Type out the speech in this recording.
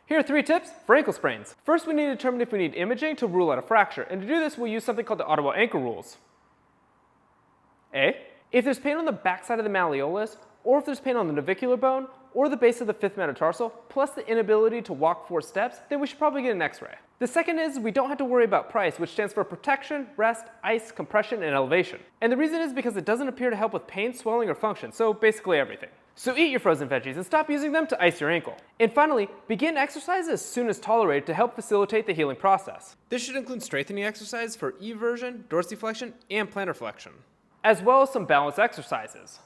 Here are 3 tips for ankle sprains. First, we need to determine if we need imaging to rule out a fracture, and to do this, we'll use something called the Ottawa ankle rules. A. If there's pain on the backside of the malleolus, or if there's pain on the navicular bone, or the base of the 5th metatarsal, plus the inability to walk 4 steps, then we should probably get an x-ray. The second is we don't have to worry about price, which stands for protection, rest, ice, compression, and elevation. And the reason is because it doesn't appear to help with pain, swelling, or function, so basically everything. So eat your frozen veggies and stop using them to ice your ankle. And finally, begin exercise as soon as tolerated to help facilitate the healing process. This should include strengthening exercise for eversion, dorsiflexion, and plantar flexion, as well as some balance exercises.